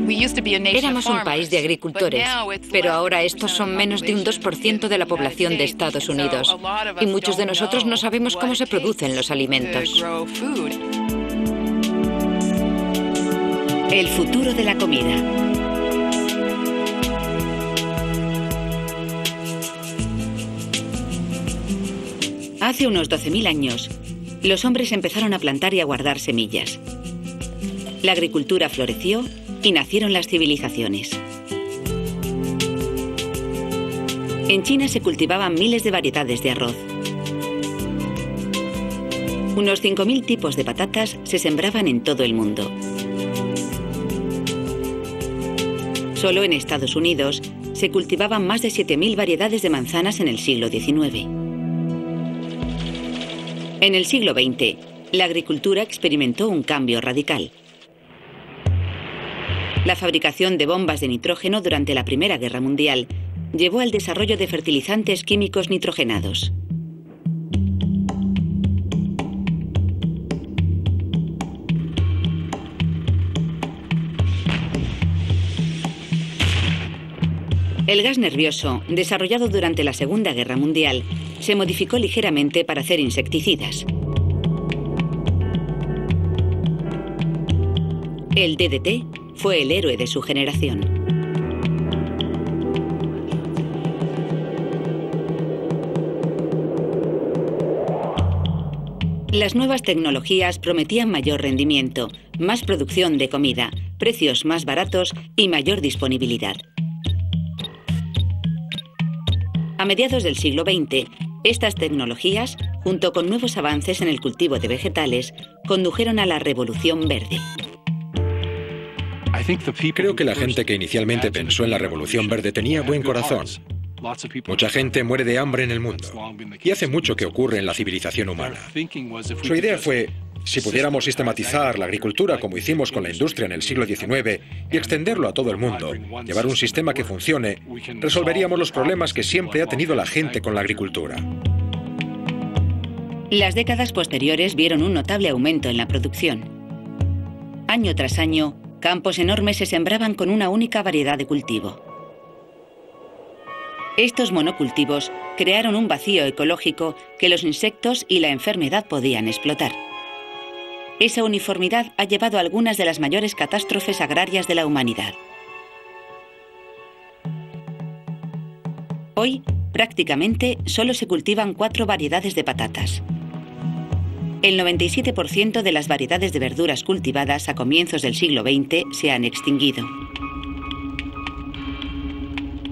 Éramos un país de agricultores, pero ahora estos son menos de un 2% de la población de Estados Unidos, y muchos de nosotros no sabemos cómo se producen los alimentos. El futuro de la comida. Hace unos 12.000 años, los hombres empezaron a plantar y a guardar semillas. La agricultura floreció y nacieron las civilizaciones. En China se cultivaban miles de variedades de arroz. Unos 5.000 tipos de patatas se sembraban en todo el mundo. Solo en Estados Unidos se cultivaban más de 7.000 variedades de manzanas en el siglo XIX. En el siglo XX, la agricultura experimentó un cambio radical. La fabricación de bombas de nitrógeno durante la Primera Guerra Mundial llevó al desarrollo de fertilizantes químicos nitrogenados. El gas nervioso, desarrollado durante la Segunda Guerra Mundial, se modificó ligeramente para hacer insecticidas. El DDT fue el héroe de su generación. Las nuevas tecnologías prometían mayor rendimiento, más producción de comida, precios más baratos y mayor disponibilidad. A mediados del siglo XX, estas tecnologías, junto con nuevos avances en el cultivo de vegetales, condujeron a la Revolución Verde. Creo que la gente que inicialmente pensó en la Revolución Verde tenía buen corazón. Mucha gente muere de hambre en el mundo, y hace mucho que ocurre en la civilización humana. Su idea fue, si pudiéramos sistematizar la agricultura como hicimos con la industria en el siglo XIX y extenderlo a todo el mundo, llevar un sistema que funcione, resolveríamos los problemas que siempre ha tenido la gente con la agricultura. Las décadas posteriores vieron un notable aumento en la producción. Año tras año, campos enormes se sembraban con una única variedad de cultivo. Estos monocultivos crearon un vacío ecológico que los insectos y la enfermedad podían explotar. Esa uniformidad ha llevado a algunas de las mayores catástrofes agrarias de la humanidad. Hoy, prácticamente, solo se cultivan 4 variedades de patatas. El 97% de las variedades de verduras cultivadas a comienzos del siglo XX se han extinguido.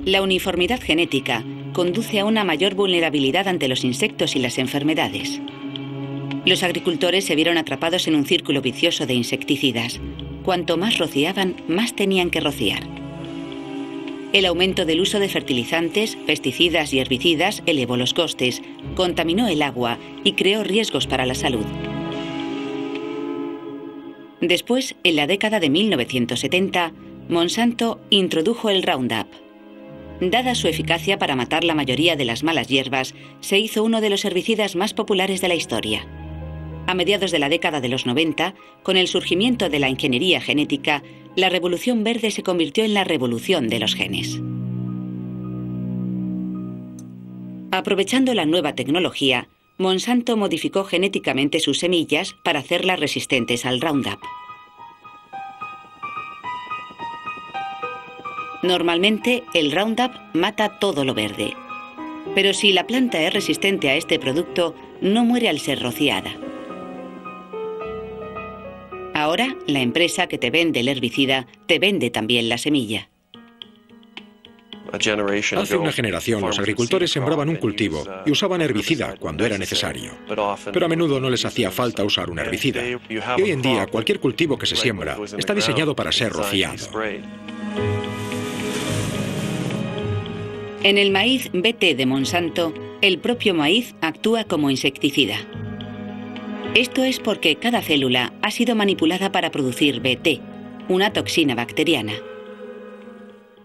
La uniformidad genética conduce a una mayor vulnerabilidad ante los insectos y las enfermedades. Los agricultores se vieron atrapados en un círculo vicioso de insecticidas. Cuanto más rociaban, más tenían que rociar. El aumento del uso de fertilizantes, pesticidas y herbicidas elevó los costes, contaminó el agua y creó riesgos para la salud. Después, en la década de 1970, Monsanto introdujo el Roundup. Dada su eficacia para matar la mayoría de las malas hierbas, se hizo uno de los herbicidas más populares de la historia. A mediados de la década de los 90, con el surgimiento de la ingeniería genética, la Revolución Verde se convirtió en la revolución de los genes. Aprovechando la nueva tecnología, Monsanto modificó genéticamente sus semillas para hacerlas resistentes al Roundup. Normalmente, el Roundup mata todo lo verde. Pero si la planta es resistente a este producto, no muere al ser rociada. Ahora, la empresa que te vende el herbicida te vende también la semilla. Hace una generación, los agricultores sembraban un cultivo y usaban herbicida cuando era necesario. Pero a menudo no les hacía falta usar un herbicida. Y hoy en día, cualquier cultivo que se siembra está diseñado para ser rociado. En el maíz BT de Monsanto, el propio maíz actúa como insecticida. Esto es porque cada célula ha sido manipulada para producir BT, una toxina bacteriana.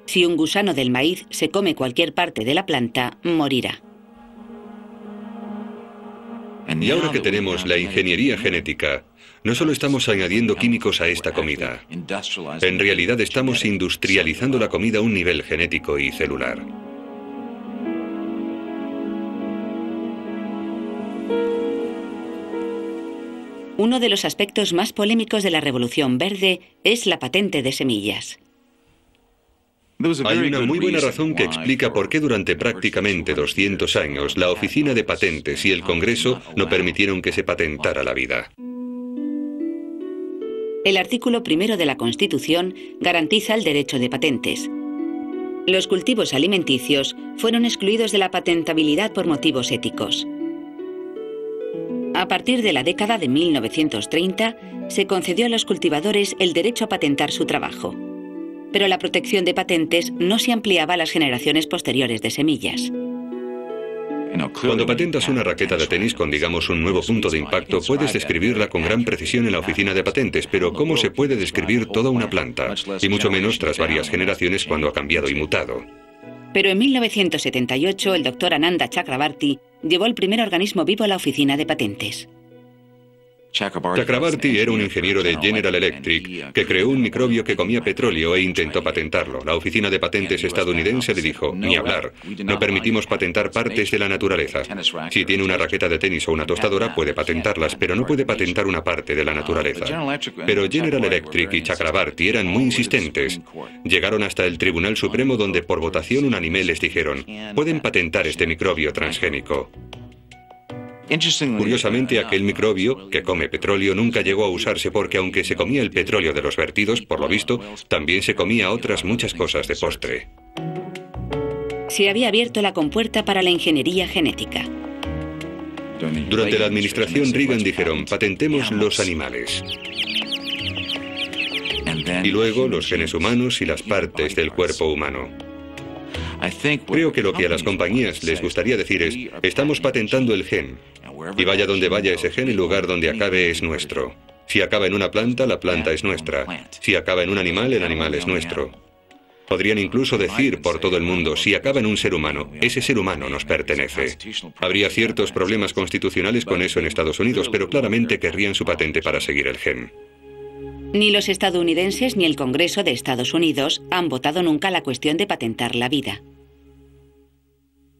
Si un gusano del maíz se come cualquier parte de la planta, morirá. Y ahora que tenemos la ingeniería genética, No solo estamos añadiendo químicos a esta comida. En realidad estamos industrializando la comida a un nivel genético y celular. Uno de los aspectos más polémicos de la Revolución Verde es la patente de semillas. Hay una muy buena razón que explica por qué durante prácticamente 200 años la Oficina de Patentes y el Congreso no permitieron que se patentara la vida. El artículo 1 de la Constitución garantiza el derecho de patentes. Los cultivos alimenticios fueron excluidos de la patentabilidad por motivos éticos. A partir de la década de 1930, se concedió a los cultivadores el derecho a patentar su trabajo. Pero la protección de patentes no se ampliaba a las generaciones posteriores de semillas. Cuando patentas una raqueta de tenis con, digamos, un nuevo punto de impacto, puedes describirla con gran precisión en la oficina de patentes, pero ¿cómo se puede describir toda una planta? Y mucho menos tras varias generaciones cuando ha cambiado y mutado. Pero en 1978, el doctor Ananda Chakrabarty llevó el primer organismo vivo a la oficina de patentes. Chakrabarty era un ingeniero de General Electric que creó un microbio que comía petróleo e intentó patentarlo. La oficina de patentes estadounidense le dijo, ni hablar, no permitimos patentar partes de la naturaleza. Si tiene una raqueta de tenis o una tostadora, puede patentarlas, pero no puede patentar una parte de la naturaleza. Pero General Electric y Chakrabarty eran muy insistentes. Llegaron hasta el Tribunal Supremo donde por votación unánime les dijeron, pueden patentar este microbio transgénico. Curiosamente, aquel microbio, que come petróleo, nunca llegó a usarse porque aunque se comía el petróleo de los vertidos, por lo visto, también se comía otras muchas cosas de postre. Se había abierto la compuerta para la ingeniería genética. Durante la administración Reagan dijeron, patentemos los animales. Y luego los genes humanos y las partes del cuerpo humano. Creo que lo que a las compañías les gustaría decir es, estamos patentando el gen, y vaya donde vaya ese gen, el lugar donde acabe es nuestro. Si acaba en una planta, la planta es nuestra. Si acaba en un animal, el animal es nuestro. Podrían incluso decir por todo el mundo, si acaba en un ser humano, ese ser humano nos pertenece. Habría ciertos problemas constitucionales con eso en Estados Unidos, pero claramente querrían su patente para seguir el gen. Ni los estadounidenses ni el Congreso de Estados Unidos han votado nunca la cuestión de patentar la vida.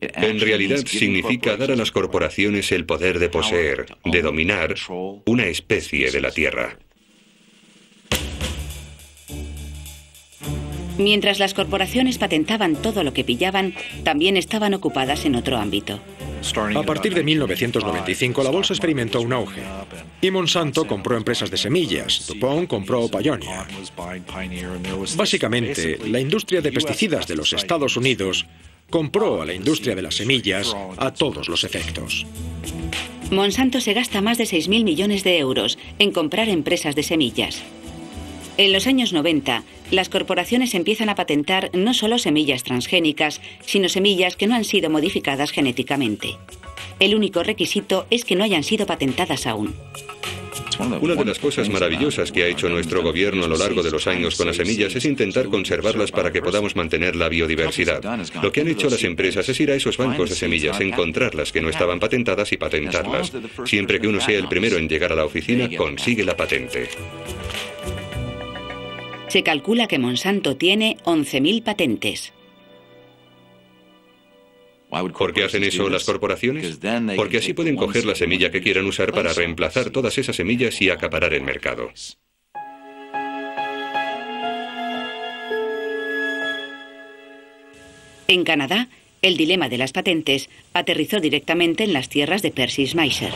En realidad significa dar a las corporaciones el poder de poseer, de dominar una especie de la Tierra. Mientras las corporaciones patentaban todo lo que pillaban, también estaban ocupadas en otro ámbito. A partir de 1995 la bolsa experimentó un auge y Monsanto compró empresas de semillas, DuPont compró Pioneer. Básicamente, la industria de pesticidas de los Estados Unidos compró a la industria de las semillas a todos los efectos. Monsanto se gasta más de 6.000 millones de euros en comprar empresas de semillas. En los años 90, las corporaciones empiezan a patentar no solo semillas transgénicas, sino semillas que no han sido modificadas genéticamente. El único requisito es que no hayan sido patentadas aún. Una de las cosas maravillosas que ha hecho nuestro gobierno a lo largo de los años con las semillas es intentar conservarlas para que podamos mantener la biodiversidad. Lo que han hecho las empresas es ir a esos bancos de semillas, encontrar las que no estaban patentadas y patentarlas. Siempre que uno sea el primero en llegar a la oficina, consigue la patente. Se calcula que Monsanto tiene 11.000 patentes. ¿Por qué hacen eso las corporaciones? Porque así pueden coger la semilla que quieran usar para reemplazar todas esas semillas y acaparar el mercado. En Canadá, el dilema de las patentes aterrizó directamente en las tierras de Percy Schmeiser.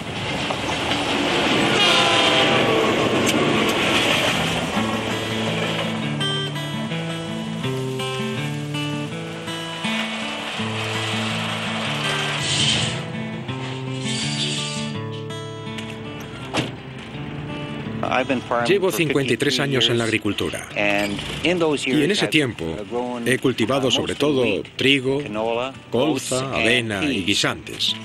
Llevo 53 años en la agricultura y en ese tiempo he cultivado sobre todo trigo, colza, avena y guisantes.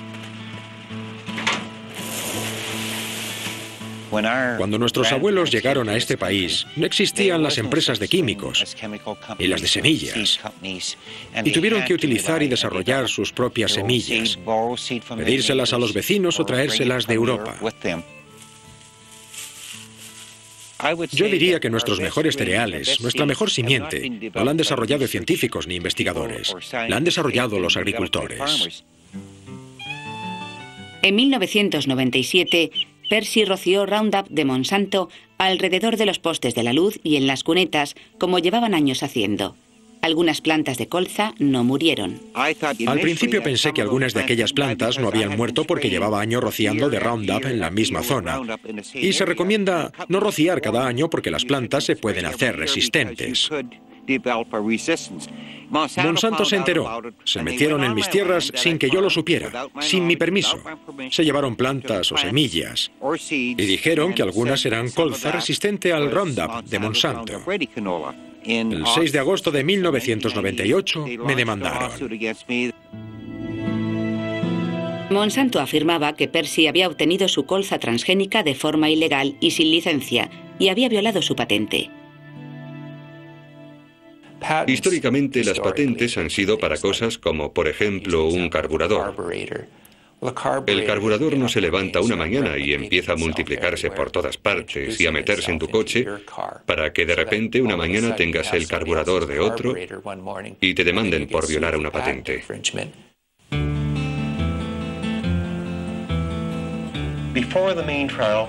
Cuando nuestros abuelos llegaron a este país, no existían las empresas de químicos y las de semillas, y tuvieron que utilizar y desarrollar sus propias semillas, pedírselas a los vecinos o traérselas de Europa. Yo diría que nuestros mejores cereales, nuestra mejor simiente, no la han desarrollado científicos ni investigadores, la han desarrollado los agricultores. En 1997, Percy roció Roundup de Monsanto alrededor de los postes de la luz y en las cunetas, como llevaban años haciendo. Algunas plantas de colza no murieron. Al principio pensé que algunas de aquellas plantas no habían muerto porque llevaba años rociando de Roundup en la misma zona. Y se recomienda no rociar cada año porque las plantas se pueden hacer resistentes. Monsanto se enteró. Se metieron en mis tierras sin que yo lo supiera, sin mi permiso. Se llevaron plantas o semillas y dijeron que algunas eran colza resistente al Roundup de Monsanto. El 6 de agosto de 1998 me demandaron. Monsanto afirmaba que Percy había obtenido su colza transgénica de forma ilegal y sin licencia y había violado su patente. Históricamente, las patentes han sido para cosas como, por ejemplo, un carburador. El carburador no se levanta una mañana y empieza a multiplicarse por todas partes y a meterse en tu coche para que de repente una mañana tengas el carburador de otro y te demanden por violar una patente.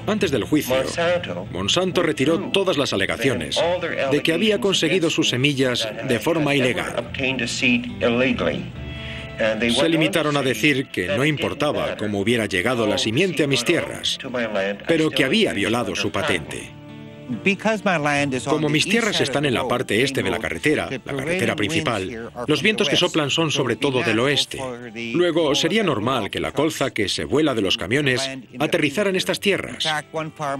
Antes del juicio, Monsanto retiró todas las alegaciones de que había conseguido sus semillas de forma ilegal. Se limitaron a decir que no importaba cómo hubiera llegado la simiente a mis tierras, pero que había violado su patente. Como mis tierras están en la parte este de la carretera principal, los vientos que soplan son sobre todo del oeste. Luego, sería normal que la colza que se vuela de los camiones aterrizara en estas tierras.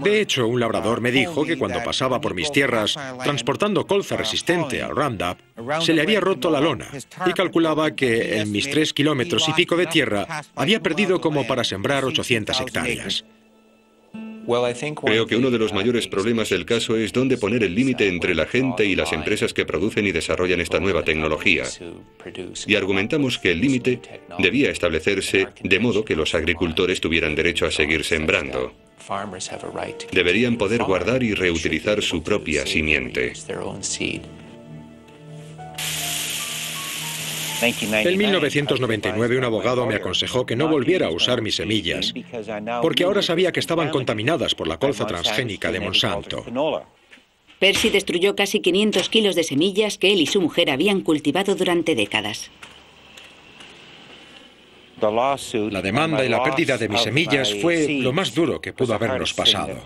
De hecho, un labrador me dijo que cuando pasaba por mis tierras transportando colza resistente al Roundup, se le había roto la lona y calculaba que en mis 3 kilómetros y pico de tierra había perdido como para sembrar 800 hectáreas. Creo que uno de los mayores problemas del caso es dónde poner el límite entre la gente y las empresas que producen y desarrollan esta nueva tecnología. Y argumentamos que el límite debía establecerse de modo que los agricultores tuvieran derecho a seguir sembrando. Deberían poder guardar y reutilizar su propia simiente. En 1999 un abogado me aconsejó que no volviera a usar mis semillas, porque ahora sabía que estaban contaminadas por la colza transgénica de Monsanto. Percy destruyó casi 500 kilos de semillas que él y su mujer habían cultivado durante décadas. La demanda y la pérdida de mis semillas fue lo más duro que pudo habernos pasado.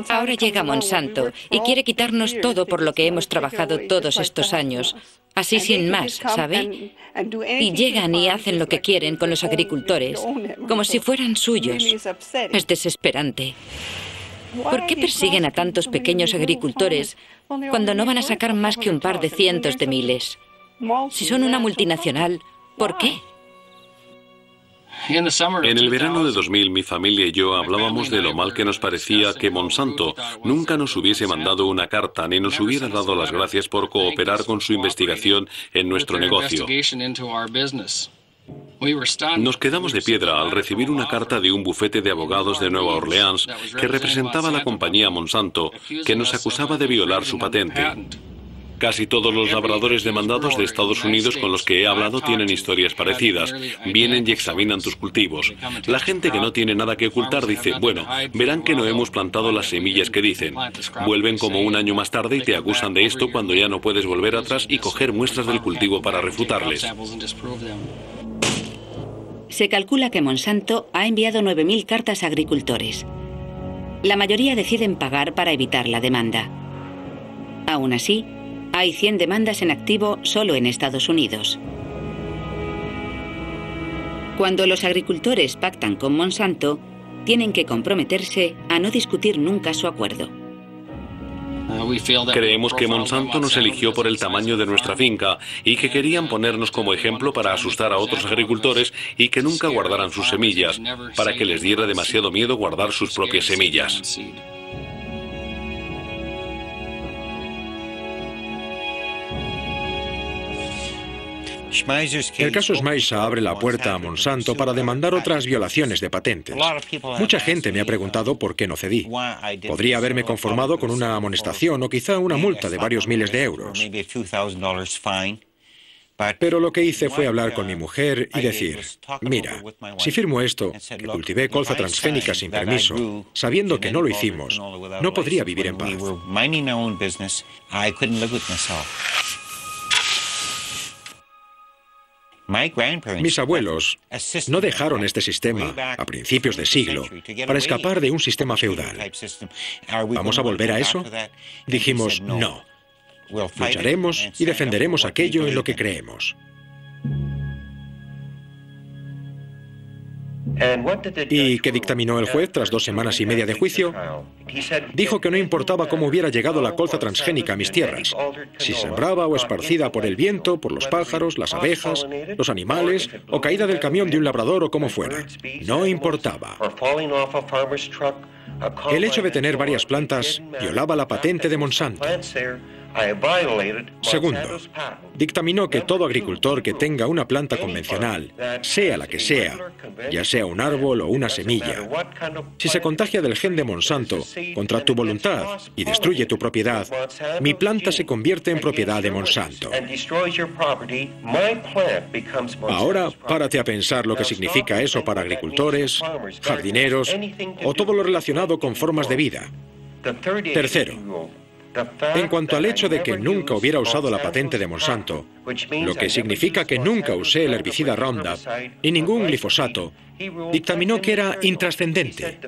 Ahora llega Monsanto y quiere quitarnos todo por lo que hemos trabajado todos estos años. Así sin más, ¿sabe? Y llegan y hacen lo que quieren con los agricultores, como si fueran suyos. Es desesperante. ¿Por qué persiguen a tantos pequeños agricultores cuando no van a sacar más que un par de cientos de miles? Si son una multinacional, ¿por qué? En el verano de 2000, mi familia y yo hablábamos de lo mal que nos parecía que Monsanto nunca nos hubiese mandado una carta ni nos hubiera dado las gracias por cooperar con su investigación en nuestro negocio. Nos quedamos de piedra al recibir una carta de un bufete de abogados de Nueva Orleans que representaba a la compañía Monsanto, que nos acusaba de violar su patente. Casi todos los labradores demandados de Estados Unidos con los que he hablado tienen historias parecidas. Vienen y examinan tus cultivos. La gente que no tiene nada que ocultar dice, bueno, verán que no hemos plantado las semillas que dicen. Vuelven como un año más tarde y te acusan de esto cuando ya no puedes volver atrás y coger muestras del cultivo para refutarles. Se calcula que Monsanto ha enviado 9.000 cartas a agricultores. La mayoría deciden pagar para evitar la demanda. Aún así, hay 100 demandas en activo solo en Estados Unidos. Cuando los agricultores pactan con Monsanto, tienen que comprometerse a no discutir nunca su acuerdo. Creemos que Monsanto nos eligió por el tamaño de nuestra finca y que querían ponernos como ejemplo para asustar a otros agricultores y que nunca guardaran sus semillas, para que les diera demasiado miedo guardar sus propias semillas. El caso Schmeisser abre la puerta a Monsanto para demandar otras violaciones de patentes. Mucha gente me ha preguntado por qué no cedí. Podría haberme conformado con una amonestación o quizá una multa de varios miles de euros. Pero lo que hice fue hablar con mi mujer y decir, mira, si firmo esto, que cultivé colza transgénica sin permiso, sabiendo que no lo hicimos, no podría vivir en paz. Mis abuelos no dejaron este sistema a principios de siglo para escapar de un sistema feudal. ¿Vamos a volver a eso? Dijimos, no. Lucharemos y defenderemos aquello en lo que creemos. ¿Y qué dictaminó el juez tras 2 semanas y media de juicio? Dijo que no importaba cómo hubiera llegado la colza transgénica a mis tierras, si sembraba o esparcida por el viento, por los pájaros, las abejas, los animales, o caída del camión de un labrador o como fuera. No importaba. El hecho de tener varias plantas violaba la patente de Monsanto. Segundo, dictaminó que todo agricultor que tenga una planta convencional, sea la que sea, ya sea un árbol o una semilla, si se contagia del gen de Monsanto contra tu voluntad y destruye tu propiedad, mi planta se convierte en propiedad de Monsanto. Ahora, párate a pensar lo que significa eso para agricultores, jardineros o todo lo relacionado con formas de vida. Tercero, en cuanto al hecho de que nunca hubiera usado la patente de Monsanto, lo que significa que nunca usé el herbicida Roundup y ningún glifosato, dictaminó que era intrascendente.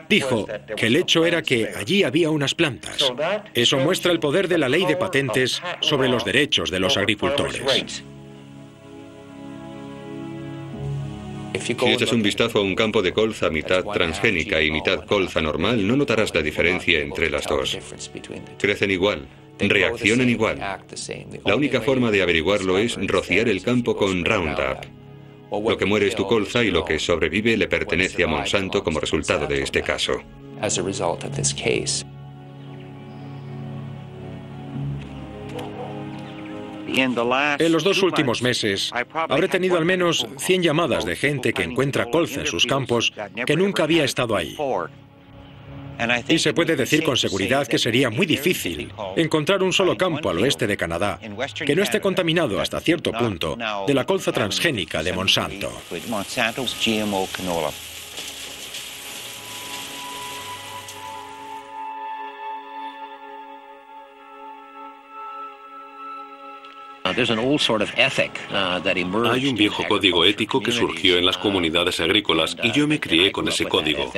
Dijo que el hecho era que allí había unas plantas. Eso muestra el poder de la ley de patentes sobre los derechos de los agricultores. Si echas un vistazo a un campo de colza mitad transgénica y mitad colza normal, no notarás la diferencia entre las dos. Crecen igual, reaccionan igual. La única forma de averiguarlo es rociar el campo con Roundup. Lo que muere es tu colza y lo que sobrevive le pertenece a Monsanto como resultado de este caso. En los 2 últimos meses, habré tenido al menos 100 llamadas de gente que encuentra colza en sus campos que nunca había estado ahí. Y se puede decir con seguridad que sería muy difícil encontrar un solo campo al oeste de Canadá que no esté contaminado hasta cierto punto de la colza transgénica de Monsanto. Hay un viejo código ético que surgió en las comunidades agrícolas y yo me crié con ese código.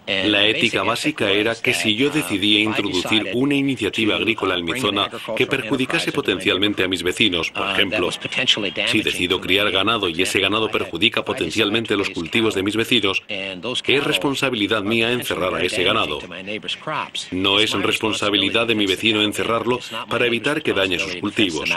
La ética básica era que si yo decidía introducir una iniciativa agrícola en mi zona que perjudicase potencialmente a mis vecinos, por ejemplo, si decido criar ganado y ese ganado perjudica potencialmente los cultivos de mis vecinos, es responsabilidad mía encerrar a ese ganado. No es responsabilidad de mi vecino encerrarlo para evitar que dañe sus cultivos.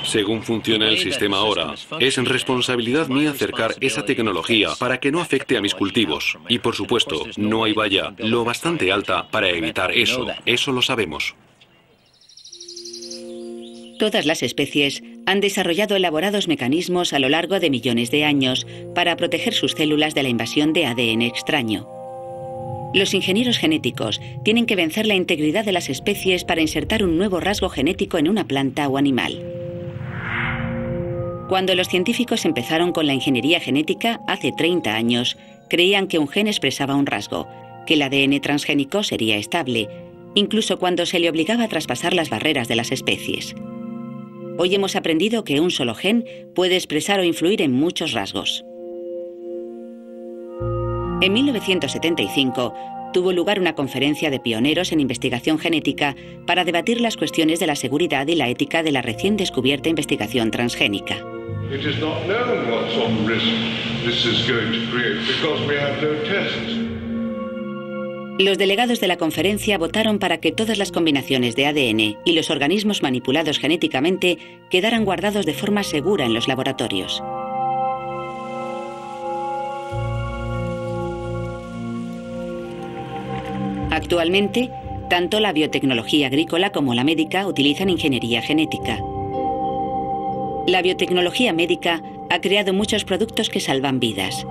Según funciona el sistema ahora, es responsabilidad mía acercar esa tecnología para que no afecte a mis cultivos. Y por supuesto, no hay valla lo bastante alta para evitar eso. Eso lo sabemos. Todas las especies han desarrollado elaborados mecanismos a lo largo de millones de años para proteger sus células de la invasión de ADN extraño. Los ingenieros genéticos tienen que vencer la integridad de las especies para insertar un nuevo rasgo genético en una planta o animal. Cuando los científicos empezaron con la ingeniería genética hace 30 años, creían que un gen expresaba un rasgo, que el ADN transgénico sería estable, incluso cuando se le obligaba a traspasar las barreras de las especies. Hoy hemos aprendido que un solo gen puede expresar o influir en muchos rasgos. En 1975 tuvo lugar una conferencia de pioneros en investigación genética para debatir las cuestiones de la seguridad y la ética de la recién descubierta investigación transgénica. Los delegados de la conferencia votaron para que todas las combinaciones de ADN y los organismos manipulados genéticamente quedaran guardados de forma segura en los laboratorios. Actualmente, tanto la biotecnología agrícola como la médica utilizan ingeniería genética. La biotecnología médica ha creado muchos productos que salvan vidas.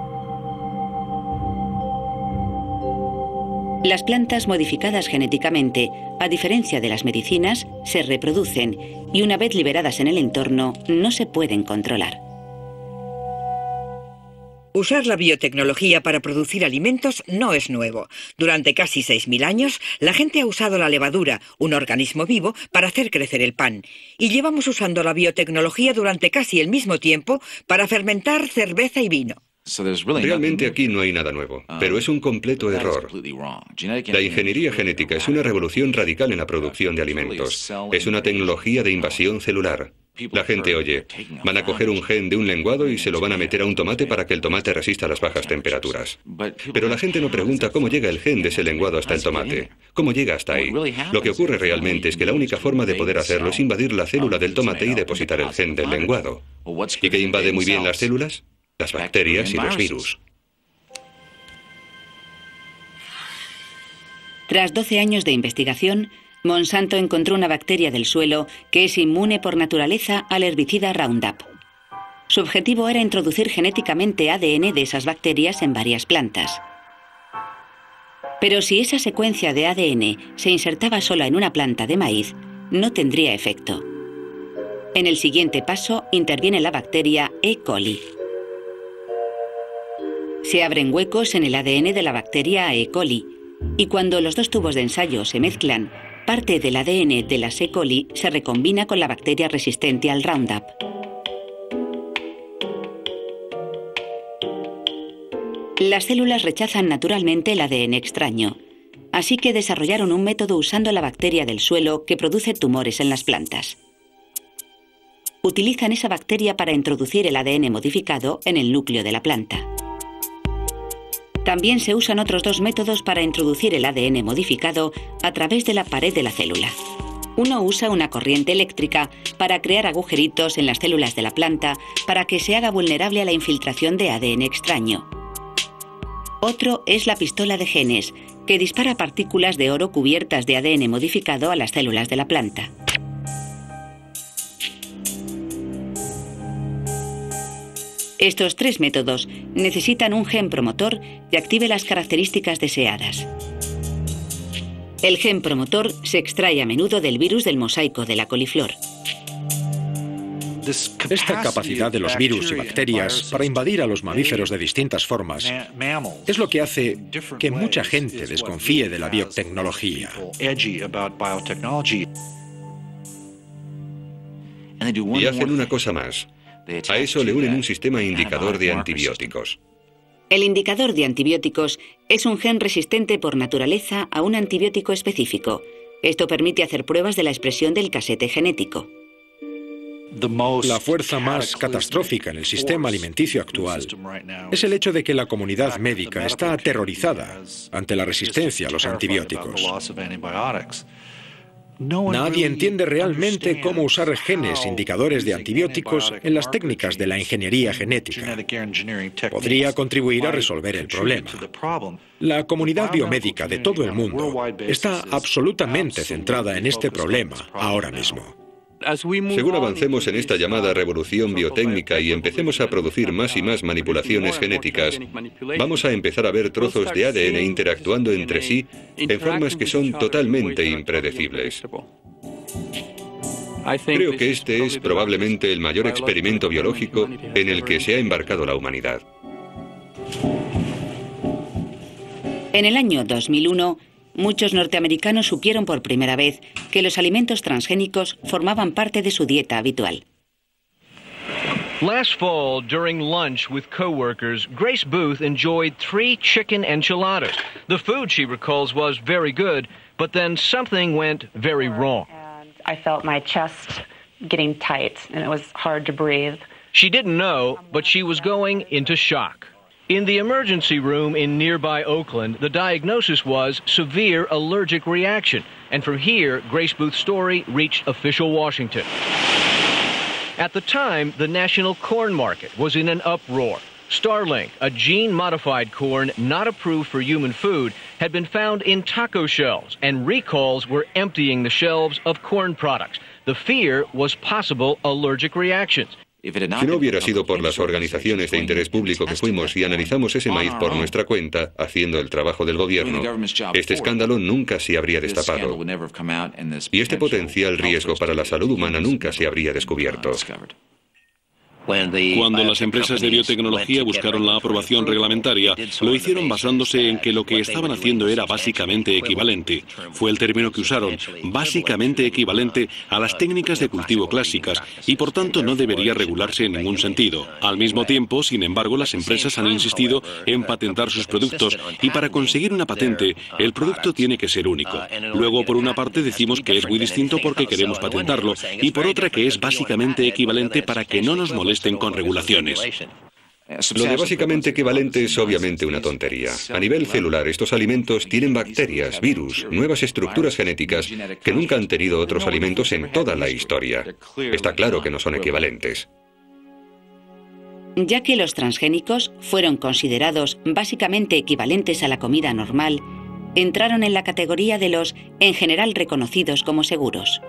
Las plantas modificadas genéticamente, a diferencia de las medicinas, se reproducen y una vez liberadas en el entorno, no se pueden controlar. Usar la biotecnología para producir alimentos no es nuevo. Durante casi 6.000 años, la gente ha usado la levadura, un organismo vivo, para hacer crecer el pan. Y llevamos usando la biotecnología durante casi el mismo tiempo para fermentar cerveza y vino. Realmente aquí no hay nada nuevo, pero es un completo error. La ingeniería genética es una revolución radical en la producción de alimentos. Es una tecnología de invasión celular. La gente oye, van a coger un gen de un lenguado y se lo van a meter a un tomate para que el tomate resista las bajas temperaturas. Pero la gente no pregunta cómo llega el gen de ese lenguado hasta el tomate. ¿Cómo llega hasta ahí? Lo que ocurre realmente es que la única forma de poder hacerlo es invadir la célula del tomate y depositar el gen del lenguado. ¿Y qué invade muy bien las células? Las bacterias y los virus. Tras 12 años de investigación, Monsanto encontró una bacteria del suelo que es inmune por naturaleza al herbicida Roundup. Su objetivo era introducir genéticamente ADN de esas bacterias en varias plantas. Pero si esa secuencia de ADN se insertaba sola en una planta de maíz, no tendría efecto. En el siguiente paso interviene la bacteria E. coli. Se abren huecos en el ADN de la bacteria E. coli, y cuando los dos tubos de ensayo se mezclan, parte del ADN de la E. coli se recombina con la bacteria resistente al Roundup. Las células rechazan naturalmente el ADN extraño, así que desarrollaron un método usando la bacteria del suelo que produce tumores en las plantas. Utilizan esa bacteria para introducir el ADN modificado en el núcleo de la planta. También se usan otros dos métodos para introducir el ADN modificado a través de la pared de la célula. Uno usa una corriente eléctrica para crear agujeritos en las células de la planta para que se haga vulnerable a la infiltración de ADN extraño. Otro es la pistola de genes, que dispara partículas de oro cubiertas de ADN modificado a las células de la planta. Estos tres métodos necesitan un gen promotor que active las características deseadas. El gen promotor se extrae a menudo del virus del mosaico de la coliflor. Esta capacidad de los virus y bacterias para invadir a los mamíferos de distintas formas es lo que hace que mucha gente desconfíe de la biotecnología. Y hacen una cosa más. A eso le unen un sistema indicador de antibióticos. El indicador de antibióticos es un gen resistente por naturaleza a un antibiótico específico. Esto permite hacer pruebas de la expresión del casete genético. La fuerza más catastrófica en el sistema alimenticio actual es el hecho de que la comunidad médica está aterrorizada ante la resistencia a los antibióticos. Nadie entiende realmente cómo usar genes indicadores de antibióticos en las técnicas de la ingeniería genética. Podría contribuir a resolver el problema. La comunidad biomédica de todo el mundo está absolutamente centrada en este problema ahora mismo. Según avancemos en esta llamada revolución biotécnica y empecemos a producir más y más manipulaciones genéticas, vamos a empezar a ver trozos de ADN interactuando entre sí en formas que son totalmente impredecibles. Creo que este es probablemente el mayor experimento biológico en el que se ha embarcado la humanidad. En el año 2001, muchos norteamericanos supieron por primera vez que los alimentos transgénicos formaban parte de su dieta habitual. Last fall, during lunch with coworkers, Grace Booth enjoyed 3 chicken enchiladas. The food, she recalls, was very good, but then something went very wrong. And I felt my chest getting tight, and it was hard to breathe. She didn't know, but she was going into shock. In the emergency room in nearby Oakland, the diagnosis was severe allergic reaction, and from here, Grace Booth's story reached official Washington. At the time, the national corn market was in an uproar. Starlink, a gene-modified corn not approved for human food, had been found in taco shells, and recalls were emptying the shelves of corn products. The fear was possible allergic reactions. Si no hubiera sido por las organizaciones de interés público que fuimos y analizamos ese maíz por nuestra cuenta, haciendo el trabajo del gobierno, este escándalo nunca se habría destapado. Y este potencial riesgo para la salud humana nunca se habría descubierto. Cuando las empresas de biotecnología buscaron la aprobación reglamentaria, lo hicieron basándose en que lo que estaban haciendo era básicamente equivalente. Fue el término que usaron, básicamente equivalente a las técnicas de cultivo clásicas, y por tanto no debería regularse en ningún sentido. Al mismo tiempo, sin embargo, las empresas han insistido en patentar sus productos, y para conseguir una patente, el producto tiene que ser único. Luego, por una parte, decimos que es muy distinto porque queremos patentarlo, y por otra que es básicamente equivalente para que no nos moleste con regulaciones. Lo de básicamente equivalente es obviamente una tontería. A nivel celular, estos alimentos tienen bacterias, virus, nuevas estructuras genéticas que nunca han tenido otros alimentos en toda la historia. Está claro que no son equivalentes. Ya que los transgénicos fueron considerados básicamente equivalentes a la comida normal, entraron en la categoría de los, en general, reconocidos como seguros.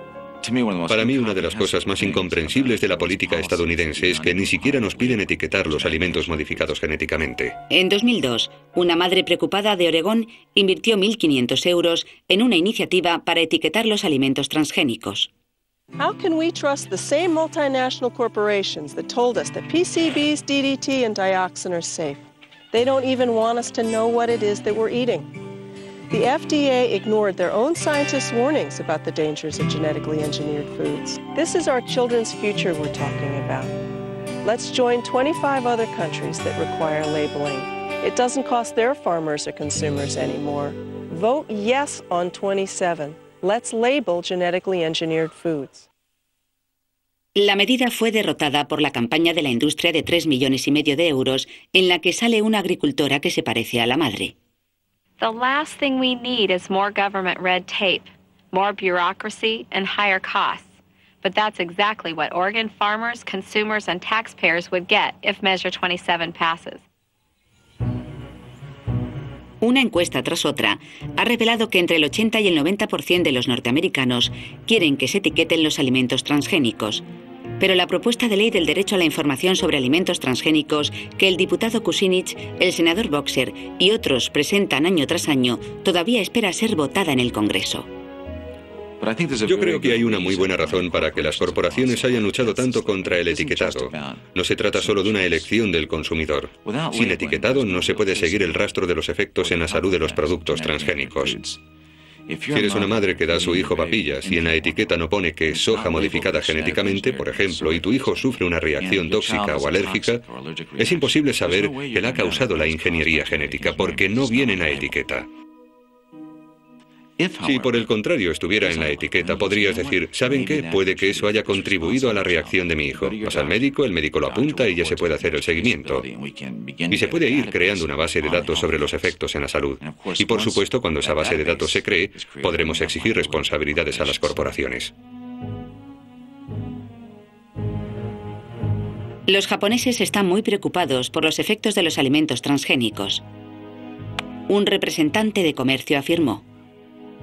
Para mí, una de las cosas más incomprensibles de la política estadounidense es que ni siquiera nos piden etiquetar los alimentos modificados genéticamente. En 2002, una madre preocupada de Oregón invirtió 1.500 euros en una iniciativa para etiquetar los alimentos transgénicos. How can we trust the same multinational corporations that told us that PCBs, DDT, and dioxin are safe? They don't even want us to know what it is that we're eating. The FDA ignored their own scientists' warnings about the dangers of genetically engineered foods. This is our children's future we're talking about. Let's join 25 other countries that require labeling. It doesn't cost their farmers or consumers anymore. Vote yes on 27. Let's label genetically engineered foods. La medida fue derrotada por la campaña de la industria de 3,5 millones de euros, en la que sale una agricultora que se parece a la madre. The last thing we need is more government red tape, more bureaucracy, and higher costs. But that's exactly what Oregon farmers, consumers, and taxpayers would get if Measure 27 passes. Una encuesta tras otra ha revelado que entre el 80 y el 90% de los norteamericanos quieren que se etiqueten los alimentos transgénicos. Pero la propuesta de ley del derecho a la información sobre alimentos transgénicos que el diputado Kucinich, el senador Boxer y otros presentan año tras año todavía espera ser votada en el Congreso. Yo creo que hay una muy buena razón para que las corporaciones hayan luchado tanto contra el etiquetado. No se trata solo de una elección del consumidor. Sin etiquetado no se puede seguir el rastro de los efectos en la salud de los productos transgénicos. Si eres una madre que da a su hijo papillas y en la etiqueta no pone que es soja modificada genéticamente, por ejemplo, y tu hijo sufre una reacción tóxica o alérgica, es imposible saber que la ha causado la ingeniería genética porque no viene en la etiqueta. Si por el contrario estuviera en la etiqueta, podrías decir, ¿saben qué? Puede que eso haya contribuido a la reacción de mi hijo. Vas al médico, el médico lo apunta y ya se puede hacer el seguimiento. Y se puede ir creando una base de datos sobre los efectos en la salud. Y por supuesto, cuando esa base de datos se cree, podremos exigir responsabilidades a las corporaciones. Los japoneses están muy preocupados por los efectos de los alimentos transgénicos. Un representante de comercio afirmó: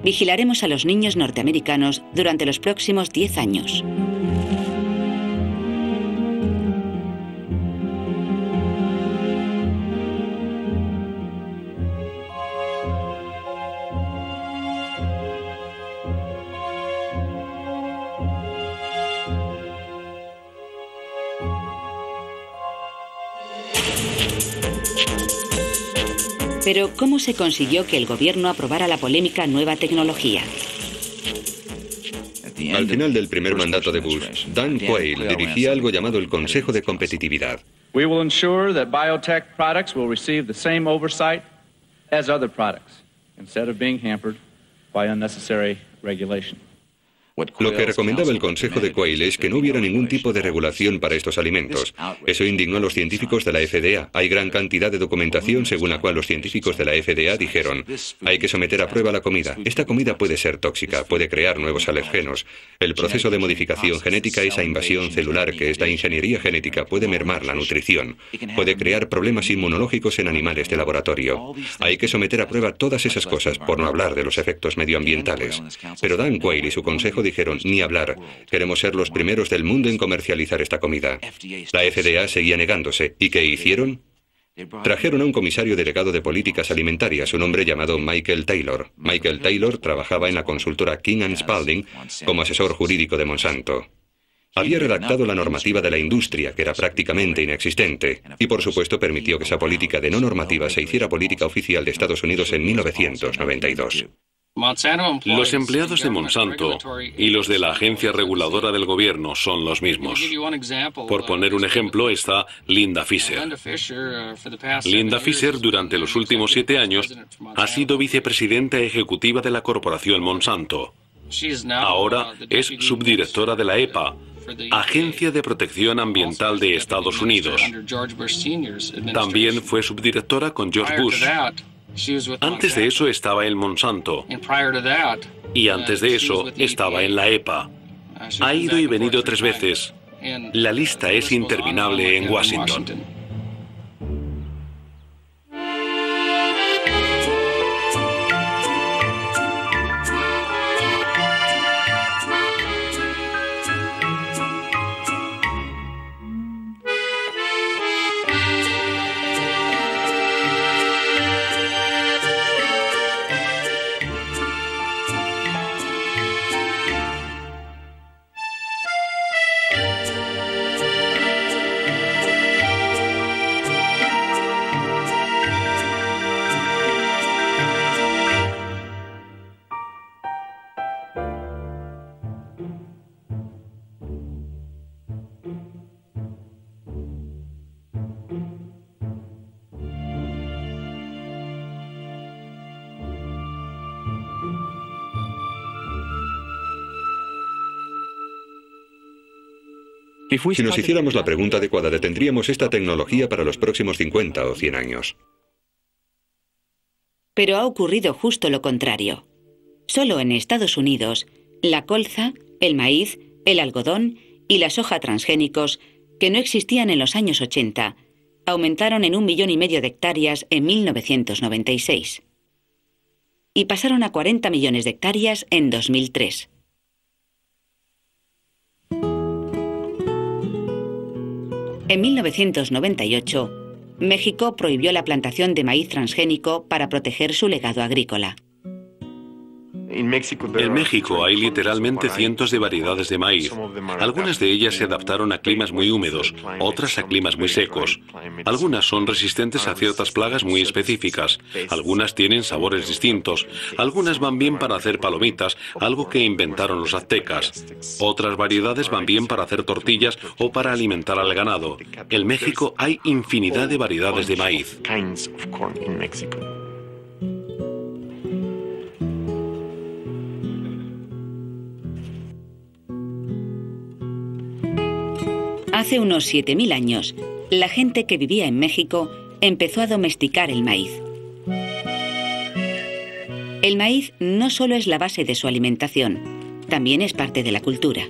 vigilaremos a los niños norteamericanos durante los próximos 10 años. Pero, ¿cómo se consiguió que el gobierno aprobara la polémica nueva tecnología? Al final del primer mandato de Bush, Dan Quayle dirigía algo llamado el Consejo de Competitividad. We will ensure that biotech products will receive the same oversight as other products, instead of being hampered by unnecessary regulation. Lo que recomendaba el Consejo de Quayle es que no hubiera ningún tipo de regulación para estos alimentos. Eso indignó a los científicos de la FDA. Hay gran cantidad de documentación según la cual los científicos de la FDA dijeron: hay que someter a prueba la comida. Esta comida puede ser tóxica, puede crear nuevos alergenos. El proceso de modificación genética, esa invasión celular que es la ingeniería genética, puede mermar la nutrición. Puede crear problemas inmunológicos en animales de laboratorio. Hay que someter a prueba todas esas cosas, por no hablar de los efectos medioambientales. Pero Dan Quayle y su consejo Consejo dijeron, ni hablar, queremos ser los primeros del mundo en comercializar esta comida. La FDA seguía negándose. ¿Y qué hicieron? Trajeron a un comisario delegado de políticas alimentarias, un hombre llamado Michael Taylor. Michael Taylor trabajaba en la consultora King & Spalding como asesor jurídico de Monsanto. Había redactado la normativa de la industria, que era prácticamente inexistente, y por supuesto permitió que esa política de no normativa se hiciera política oficial de Estados Unidos en 1992. Los empleados de Monsanto y los de la agencia reguladora del gobierno son los mismos. Por poner un ejemplo está Linda Fisher. Linda Fisher durante los últimos 7 años ha sido vicepresidenta ejecutiva de la corporación Monsanto. Ahora es subdirectora de la EPA, Agencia de Protección Ambiental de Estados Unidos. También fue subdirectora con George Bush. Antes de eso estaba en Monsanto. Y antes de eso estaba en la EPA. Ha ido y venido 3 veces. La lista es interminable en Washington. Si nos hiciéramos la pregunta adecuada, detendríamos esta tecnología para los próximos 50 o 100 años. Pero ha ocurrido justo lo contrario. Solo en Estados Unidos, la colza, el maíz, el algodón y la soja transgénicos, que no existían en los años 80, aumentaron en 1,5 millones de hectáreas en 1996. Y pasaron a 40 millones de hectáreas en 2003. En 1998, México prohibió la plantación de maíz transgénico para proteger su legado agrícola. En México hay literalmente cientos de variedades de maíz. Algunas de ellas se adaptaron a climas muy húmedos, otras a climas muy secos. Algunas son resistentes a ciertas plagas muy específicas. Algunas tienen sabores distintos. Algunas van bien para hacer palomitas, algo que inventaron los aztecas. Otras variedades van bien para hacer tortillas o para alimentar al ganado. En México hay infinidad de variedades de maíz. Hace unos 7.000 años, la gente que vivía en México empezó a domesticar el maíz. El maíz no solo es la base de su alimentación, también es parte de la cultura.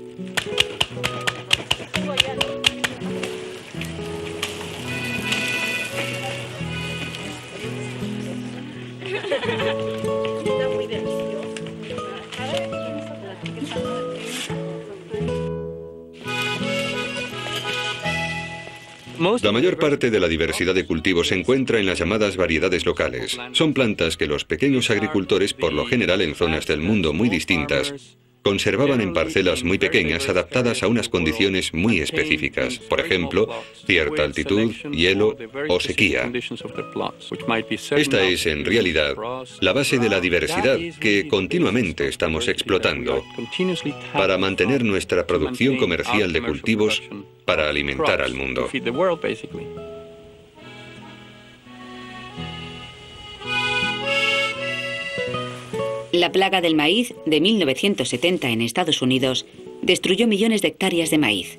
La mayor parte de la diversidad de cultivos se encuentra en las llamadas variedades locales. Son plantas que los pequeños agricultores, por lo general en zonas del mundo muy distintas, conservaban en parcelas muy pequeñas adaptadas a unas condiciones muy específicas. Por ejemplo, cierta altitud, hielo o sequía. Esta es, en realidad, la base de la diversidad que continuamente estamos explotando para mantener nuestra producción comercial de cultivos para alimentar al mundo. La plaga del maíz de 1970 en Estados Unidos destruyó millones de hectáreas de maíz.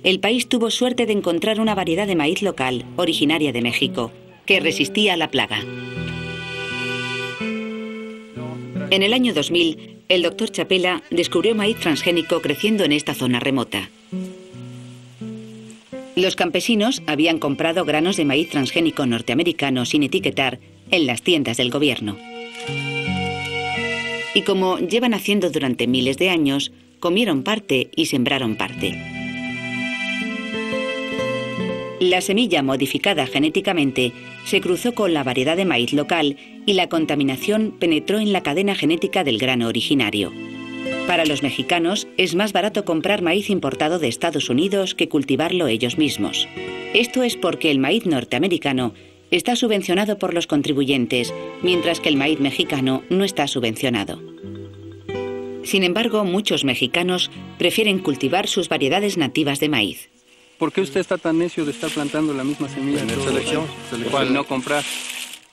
El país tuvo suerte de encontrar una variedad de maíz local, originaria de México, que resistía a la plaga. En el año 2000, el doctor Chapela descubrió maíz transgénico creciendo en esta zona remota. Los campesinos habían comprado granos de maíz transgénico norteamericano sin etiquetar en las tiendas del gobierno. Y como llevan haciendo durante miles de años, comieron parte y sembraron parte. La semilla modificada genéticamente se cruzó con la variedad de maíz local y la contaminación penetró en la cadena genética del grano originario. Para los mexicanos es más barato comprar maíz importado de Estados Unidos que cultivarlo ellos mismos. Esto es porque el maíz norteamericano está subvencionado por los contribuyentes, mientras que el maíz mexicano no está subvencionado. Sin embargo, muchos mexicanos prefieren cultivar sus variedades nativas de maíz. ¿Por qué usted está tan necio de estar plantando la misma semilla? En selección. ¿Cuál no comprar?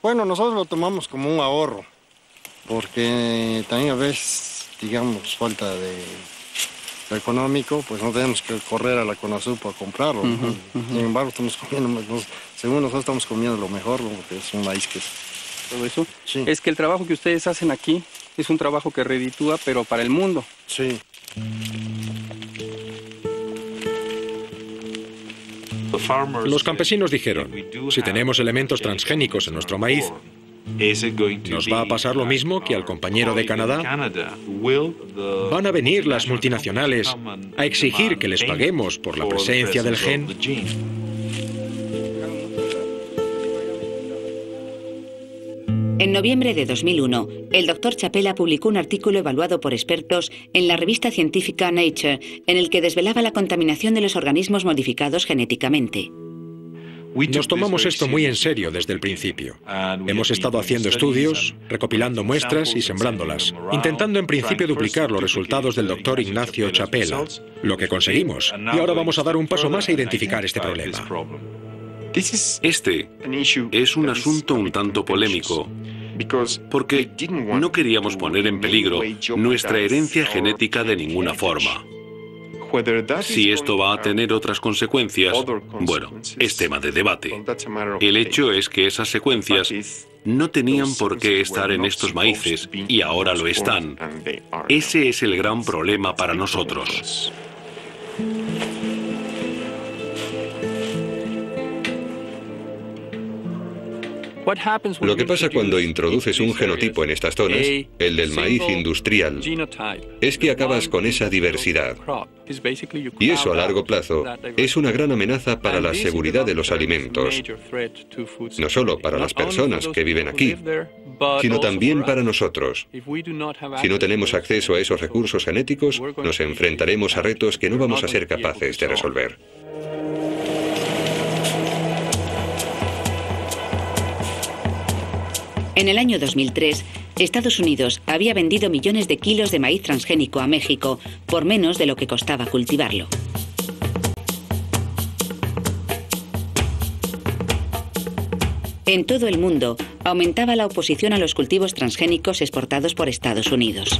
Bueno, nosotros lo tomamos como un ahorro, porque también a veces, digamos, falta de económico, pues no tenemos que correr a la CONASUR para comprarlo. Sin embargo, estamos comiendo, según nosotros estamos comiendo lo mejor, porque es un maíz que es... ¿Todo eso? Sí. Es que el trabajo que ustedes hacen aquí es un trabajo que reditúa, pero para el mundo. Sí. Los campesinos dijeron, si tenemos elementos transgénicos en nuestro maíz, ¿nos va a pasar lo mismo que al compañero de Canadá? ¿Van a venir las multinacionales a exigir que les paguemos por la presencia del gen? En noviembre de 2001, el Dr. Chapela publicó un artículo evaluado por expertos en la revista científica Nature, en el que desvelaba la contaminación de los organismos modificados genéticamente. Nos tomamos esto muy en serio desde el principio. Hemos estado haciendo estudios, recopilando muestras y sembrándolas, intentando en principio duplicar los resultados del Dr. Ignacio Chapela, lo que conseguimos. Y ahora vamos a dar un paso más a identificar este problema. Este es un asunto un tanto polémico, porque no queríamos poner en peligro nuestra herencia genética de ninguna forma. Si esto va a tener otras consecuencias, bueno, es tema de debate. El hecho es que esas secuencias no tenían por qué estar en estos maíces y ahora lo están. Ese es el gran problema para nosotros. Lo que pasa cuando introduces un genotipo en estas zonas, el del maíz industrial, es que acabas con esa diversidad. Y eso a largo plazo es una gran amenaza para la seguridad de los alimentos, no solo para las personas que viven aquí, sino también para nosotros. Si no tenemos acceso a esos recursos genéticos, nos enfrentaremos a retos que no vamos a ser capaces de resolver. En el año 2003, Estados Unidos había vendido millones de kilos de maíz transgénico a México por menos de lo que costaba cultivarlo. En todo el mundo, aumentaba la oposición a los cultivos transgénicos exportados por Estados Unidos.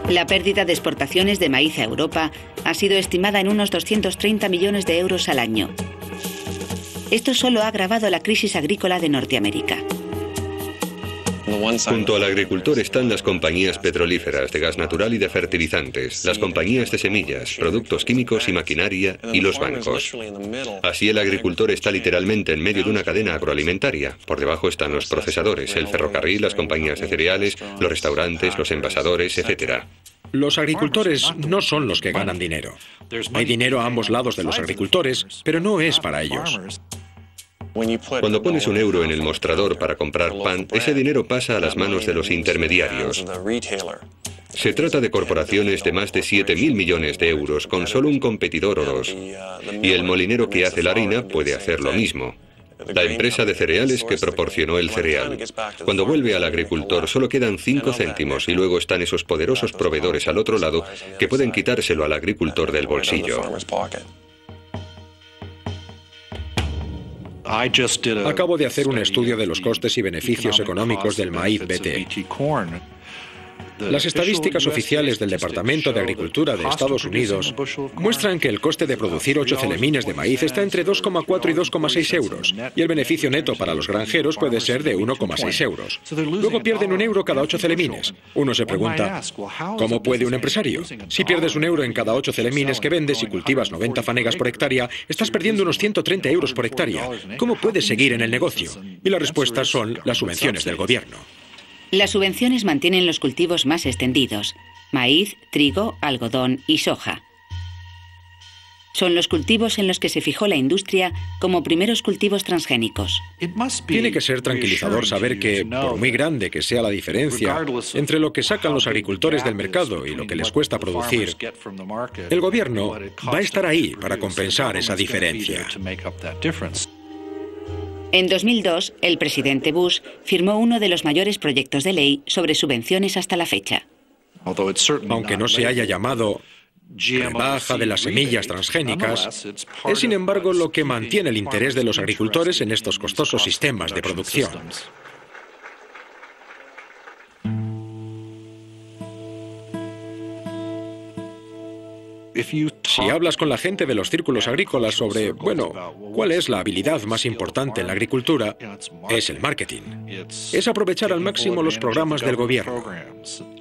La pérdida de exportaciones de maíz a Europa ha sido estimada en unos 230 millones de euros al año. Esto solo ha agravado la crisis agrícola de Norteamérica. Junto al agricultor están las compañías petrolíferas de gas natural y de fertilizantes, las compañías de semillas, productos químicos y maquinaria y los bancos. Así el agricultor está literalmente en medio de una cadena agroalimentaria. Por debajo están los procesadores, el ferrocarril, las compañías de cereales, los restaurantes, los envasadores, etc. Los agricultores no son los que ganan dinero. Hay dinero a ambos lados de los agricultores, pero no es para ellos. Cuando pones un euro en el mostrador para comprar pan, ese dinero pasa a las manos de los intermediarios. Se trata de corporaciones de más de 7.000 millones de euros con solo un competidor o dos. Y el molinero que hace la harina puede hacer lo mismo. La empresa de cereales que proporcionó el cereal. Cuando vuelve al agricultor solo quedan 5 céntimos y luego están esos poderosos proveedores al otro lado que pueden quitárselo al agricultor del bolsillo. Acabo de hacer un estudio de los costes y beneficios económicos del maíz BT. Las estadísticas oficiales del Departamento de Agricultura de Estados Unidos muestran que el coste de producir 8 celemines de maíz está entre 2,4 y 2,6 euros, y el beneficio neto para los granjeros puede ser de 1,6 euros. Luego pierden €1 cada 8 celemines. Uno se pregunta, ¿cómo puede un empresario? Si pierdes €1 en cada 8 celemines que vendes y cultivas 90 fanegas por hectárea, estás perdiendo unos 130 euros por hectárea. ¿Cómo puedes seguir en el negocio? Y la respuesta son las subvenciones del gobierno. Las subvenciones mantienen los cultivos más extendidos: maíz, trigo, algodón y soja. Son los cultivos en los que se fijó la industria como primeros cultivos transgénicos. Tiene que ser tranquilizador saber que, por muy grande que sea la diferencia entre lo que sacan los agricultores del mercado y lo que les cuesta producir, el gobierno va a estar ahí para compensar esa diferencia. En 2002, el presidente Bush firmó uno de los mayores proyectos de ley sobre subvenciones hasta la fecha. Aunque no se haya llamado rebaja de las semillas transgénicas, es sin embargo lo que mantiene el interés de los agricultores en estos costosos sistemas de producción. Si hablas con la gente de los círculos agrícolas sobre, ¿cuál es la habilidad más importante en la agricultura? Es el marketing. Es aprovechar al máximo los programas del gobierno.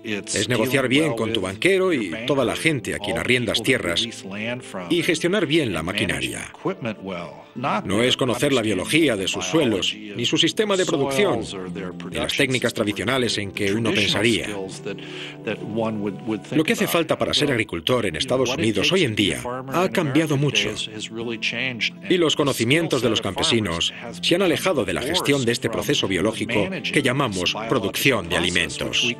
Es negociar bien con tu banquero y toda la gente a quien arriendas tierras y gestionar bien la maquinaria. No es conocer la biología de sus suelos, ni su sistema de producción, ni las técnicas tradicionales en que uno pensaría. Lo que hace falta para ser agricultor en Estados Unidos hoy en día ha cambiado mucho. Y los conocimientos de los campesinos se han alejado de la gestión de este proceso biológico que llamamos producción de alimentos.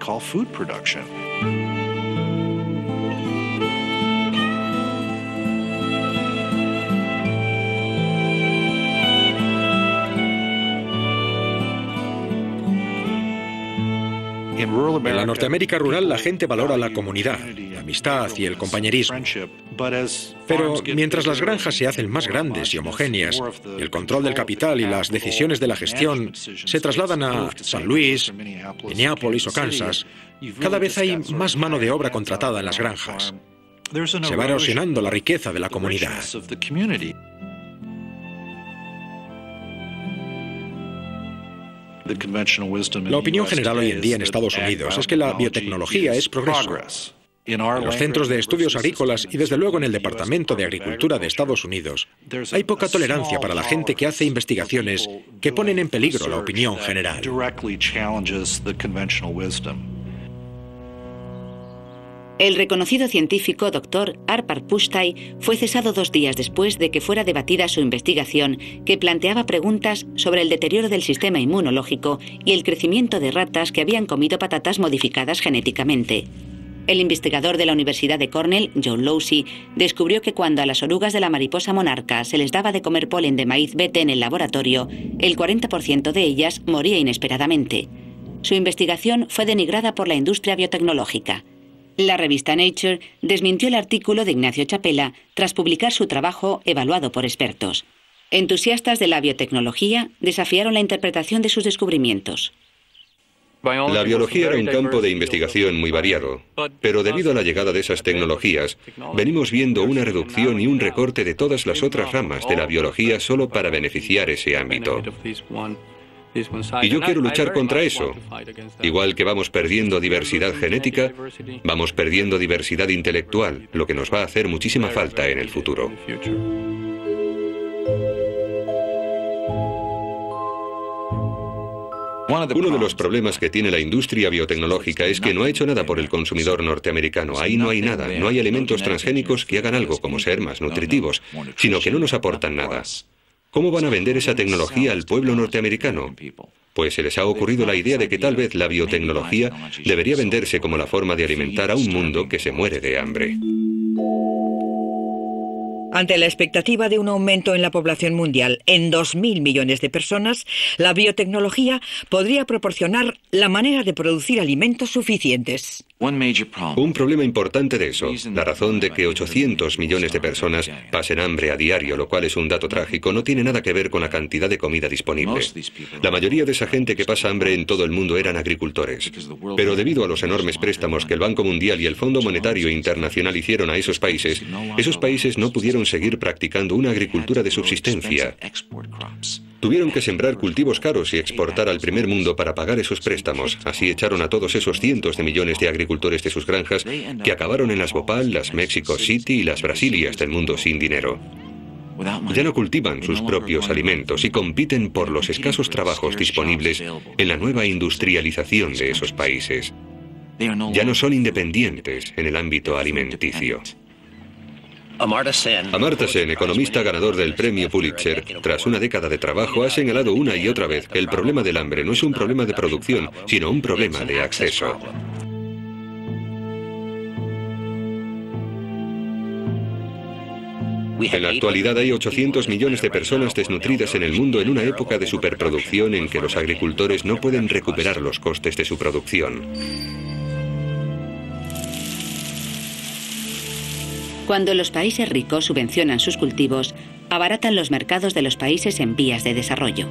En la Norteamérica rural la gente valora la comunidad, la amistad y el compañerismo. Pero mientras las granjas se hacen más grandes y homogéneas, el control del capital y las decisiones de la gestión se trasladan a San Luis, Minneapolis o Kansas, cada vez hay más mano de obra contratada en las granjas. Se va erosionando la riqueza de la comunidad. La opinión general hoy en día en Estados Unidos es que la biotecnología es progreso. En los centros de estudios agrícolas y desde luego en el Departamento de Agricultura de Estados Unidos hay poca tolerancia para la gente que hace investigaciones que ponen en peligro la opinión general. El reconocido científico Dr. Arpad Pusztai fue cesado 2 días después de que fuera debatida su investigación que planteaba preguntas sobre el deterioro del sistema inmunológico y el crecimiento de ratas que habían comido patatas modificadas genéticamente. El investigador de la Universidad de Cornell, John Losey, descubrió que cuando a las orugas de la mariposa monarca se les daba de comer polen de maíz BT en el laboratorio, el 40% de ellas moría inesperadamente. Su investigación fue denigrada por la industria biotecnológica. La revista Nature desmintió el artículo de Ignacio Chapela tras publicar su trabajo evaluado por expertos. Entusiastas de la biotecnología desafiaron la interpretación de sus descubrimientos. La biología era un campo de investigación muy variado, pero debido a la llegada de esas tecnologías, venimos viendo una reducción y un recorte de todas las otras ramas de la biología solo para beneficiar ese ámbito. Y yo quiero luchar contra eso. Igual que vamos perdiendo diversidad genética, vamos perdiendo diversidad intelectual, lo que nos va a hacer muchísima falta en el futuro. Uno de los problemas que tiene la industria biotecnológica es que no ha hecho nada por el consumidor norteamericano. Ahí no hay nada, no hay alimentos transgénicos que hagan algo como ser más nutritivos, sino que no nos aportan nada. ¿Cómo van a vender esa tecnología al pueblo norteamericano? Pues se les ha ocurrido la idea de que tal vez la biotecnología debería venderse como la forma de alimentar a un mundo que se muere de hambre. Ante la expectativa de un aumento en la población mundial en 2.000 millones de personas, la biotecnología podría proporcionar la manera de producir alimentos suficientes. Un problema importante de eso, la razón de que 800 millones de personas pasen hambre a diario, lo cual es un dato trágico, no tiene nada que ver con la cantidad de comida disponible. La mayoría de esa gente que pasa hambre en todo el mundo eran agricultores. Pero debido a los enormes préstamos que el Banco Mundial y el Fondo Monetario Internacional hicieron a esos países no pudieron seguir practicando una agricultura de subsistencia. Tuvieron que sembrar cultivos caros y exportar al primer mundo para pagar esos préstamos. Así echaron a todos esos cientos de millones de agricultores de sus granjas que acabaron en las Bhopal, las Mexico City y las Brasilias del mundo sin dinero. Ya no cultivan sus propios alimentos y compiten por los escasos trabajos disponibles en la nueva industrialización de esos países. Ya no son independientes en el ámbito alimenticio. Amartya Sen, economista ganador del premio Pulitzer, tras una década de trabajo, ha señalado una y otra vez que el problema del hambre no es un problema de producción, sino un problema de acceso. En la actualidad hay 800 millones de personas desnutridas en el mundo en una época de superproducción en que los agricultores no pueden recuperar los costes de su producción. Cuando los países ricos subvencionan sus cultivos, abaratan los mercados de los países en vías de desarrollo.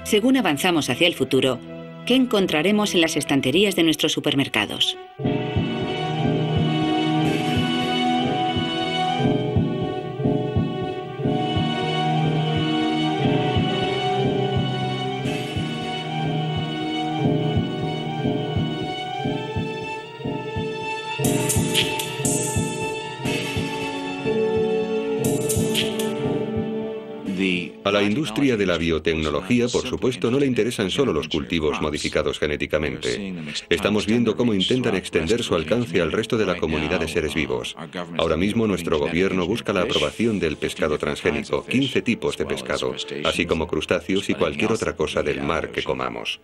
Según avanzamos hacia el futuro, ¿qué encontraremos en las estanterías de nuestros supermercados? A la industria de la biotecnología, por supuesto, no le interesan solo los cultivos modificados genéticamente. Estamos viendo cómo intentan extender su alcance al resto de la comunidad de seres vivos. Ahora mismo nuestro gobierno busca la aprobación del pescado transgénico, 15 tipos de pescado, así como crustáceos y cualquier otra cosa del mar que comamos.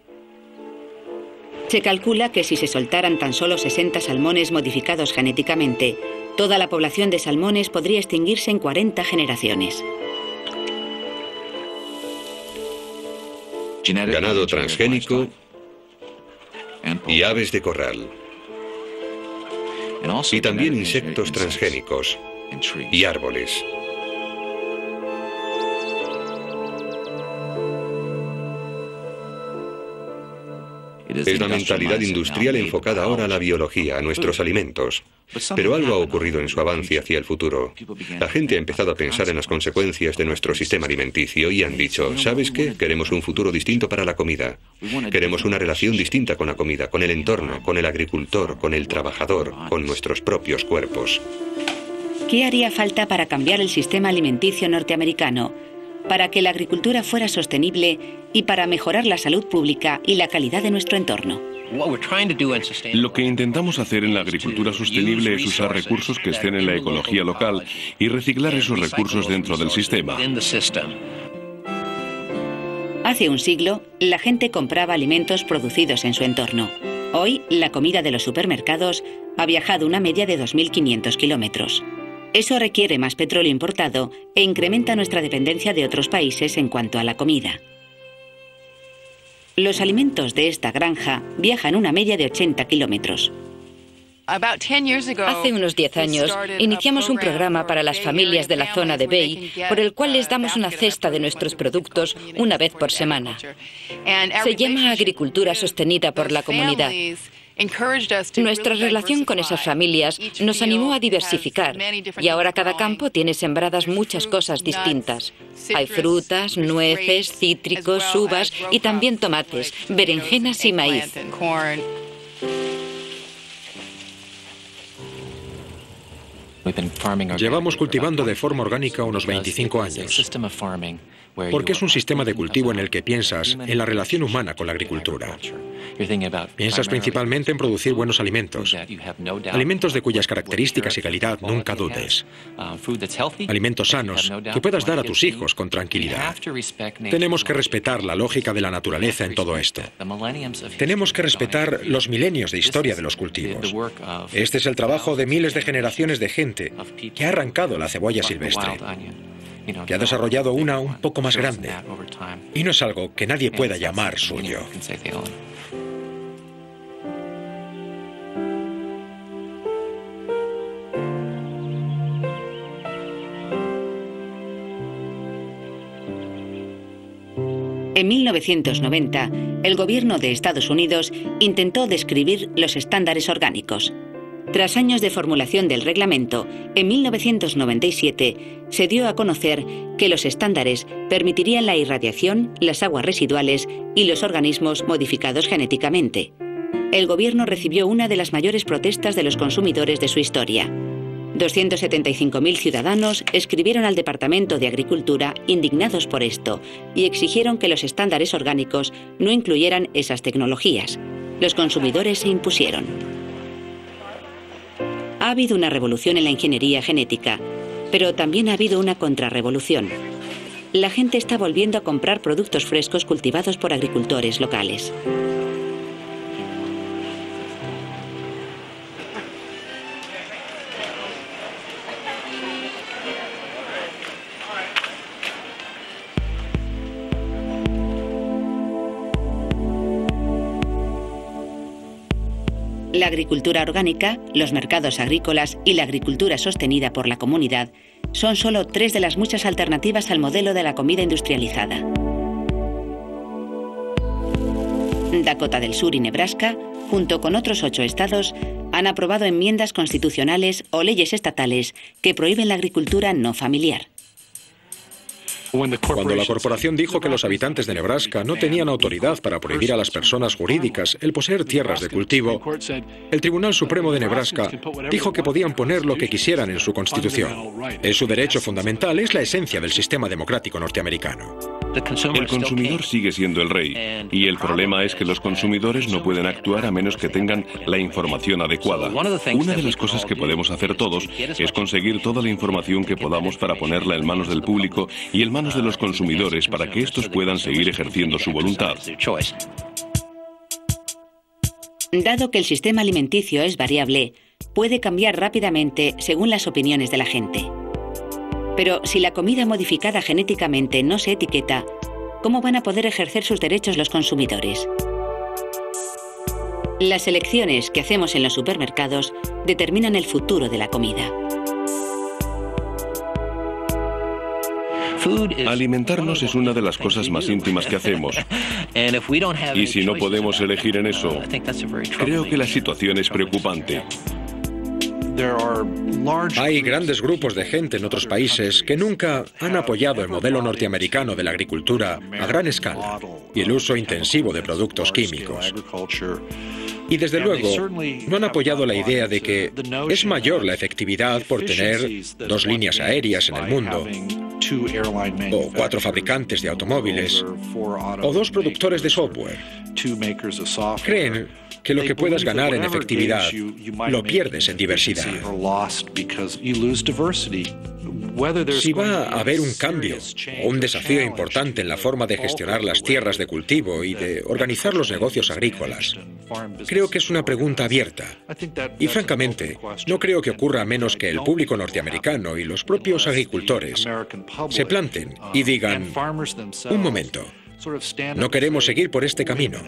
Se calcula que si se soltaran tan solo 60 salmones modificados genéticamente, toda la población de salmones podría extinguirse en 40 generaciones. Ganado transgénico y aves de corral. Y también insectos transgénicos y árboles. Es la mentalidad industrial enfocada ahora a la biología, a nuestros alimentos. Pero algo ha ocurrido en su avance hacia el futuro. La gente ha empezado a pensar en las consecuencias de nuestro sistema alimenticio y han dicho, ¿sabes qué? Queremos un futuro distinto para la comida. Queremos una relación distinta con la comida, con el entorno, con el agricultor, con el trabajador, con nuestros propios cuerpos. ¿Qué haría falta para cambiar el sistema alimenticio norteamericano? Para que la agricultura fuera sostenible y para mejorar la salud pública y la calidad de nuestro entorno. Lo que intentamos hacer en la agricultura sostenible es usar recursos que estén en la ecología local y reciclar esos recursos dentro del sistema. Hace un siglo, la gente compraba alimentos producidos en su entorno. Hoy, la comida de los supermercados ha viajado una media de 2.500 kilómetros. Eso requiere más petróleo importado e incrementa nuestra dependencia de otros países en cuanto a la comida. Los alimentos de esta granja viajan una media de 80 kilómetros. Hace unos 10 años iniciamos un programa para las familias de la zona de Bay, por el cual les damos una cesta de nuestros productos una vez por semana. Se llama Agricultura Sostenida por la Comunidad. Nuestra relación con esas familias nos animó a diversificar y ahora cada campo tiene sembradas muchas cosas distintas. Hay frutas, nueces, cítricos, uvas y también tomates, berenjenas y maíz. Llevamos cultivando de forma orgánica unos 25 años, porque es un sistema de cultivo en el que piensas en la relación humana con la agricultura. Piensas principalmente en producir buenos alimentos, alimentos de cuyas características y calidad nunca dudes, alimentos sanos que puedas dar a tus hijos con tranquilidad. Tenemos que respetar la lógica de la naturaleza en todo esto. Tenemos que respetar los milenios de historia de los cultivos. Este es el trabajo de miles de generaciones de gente que ha arrancado la cebolla silvestre, que ha desarrollado una un poco más grande, y no es algo que nadie pueda llamar suyo. En 1990, el gobierno de Estados Unidos intentó describir los estándares orgánicos. Tras años de formulación del reglamento, en 1997 se dio a conocer que los estándares permitirían la irradiación, las aguas residuales y los organismos modificados genéticamente. El gobierno recibió una de las mayores protestas de los consumidores de su historia. 275.000 ciudadanos escribieron al Departamento de Agricultura indignados por esto y exigieron que los estándares orgánicos no incluyeran esas tecnologías. Los consumidores se impusieron. Ha habido una revolución en la ingeniería genética, pero también ha habido una contrarrevolución. La gente está volviendo a comprar productos frescos cultivados por agricultores locales. La agricultura orgánica, los mercados agrícolas y la agricultura sostenida por la comunidad son solo 3 de las muchas alternativas al modelo de la comida industrializada. Dakota del Sur y Nebraska, junto con otros 8 estados, han aprobado enmiendas constitucionales o leyes estatales que prohíben la agricultura no familiar. Cuando la corporación dijo que los habitantes de Nebraska no tenían autoridad para prohibir a las personas jurídicas el poseer tierras de cultivo, el Tribunal Supremo de Nebraska dijo que podían poner lo que quisieran en su constitución. Es su derecho fundamental, es la esencia del sistema democrático norteamericano. El consumidor sigue siendo el rey, y el problema es que los consumidores no pueden actuar a menos que tengan la información adecuada. Una de las cosas que podemos hacer todos es conseguir toda la información que podamos para ponerla en manos del público y en manos de los consumidores para que estos puedan seguir ejerciendo su voluntad. Dado que el sistema alimenticio es variable, puede cambiar rápidamente según las opiniones de la gente. Pero si la comida modificada genéticamente no se etiqueta, ¿cómo van a poder ejercer sus derechos los consumidores? Las elecciones que hacemos en los supermercados determinan el futuro de la comida. Alimentarnos es una de las cosas más íntimas que hacemos. Y si no podemos elegir en eso, creo que la situación es preocupante. Hay grandes grupos de gente en otros países que nunca han apoyado el modelo norteamericano de la agricultura a gran escala y el uso intensivo de productos químicos. Y desde luego, no han apoyado la idea de que es mayor la efectividad por tener 2 líneas aéreas en el mundo, o 4 fabricantes de automóviles, o 2 productores de software. Creen que lo que puedas ganar en efectividad lo pierdes en diversidad. Si va a haber un cambio o un desafío importante en la forma de gestionar las tierras de cultivo y de organizar los negocios agrícolas, creo que es una pregunta abierta. Y francamente, no creo que ocurra a menos que el público norteamericano y los propios agricultores se planten y digan, un momento, no queremos seguir por este camino.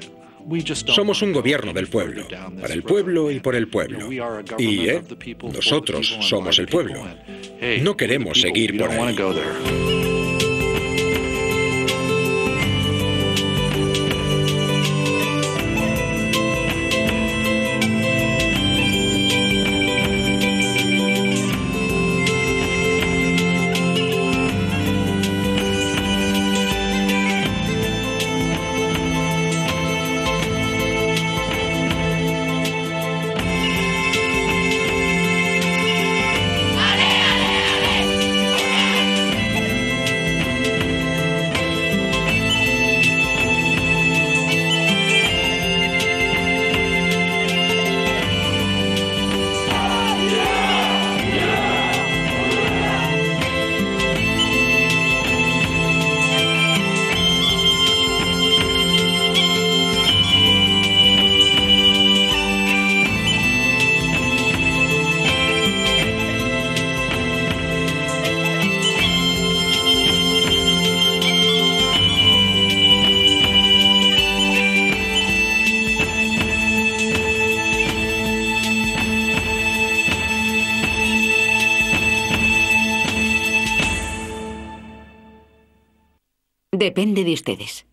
Somos un gobierno del pueblo, para el pueblo y por el pueblo. Y nosotros somos el pueblo. No queremos seguir por ahí. Depende de ustedes.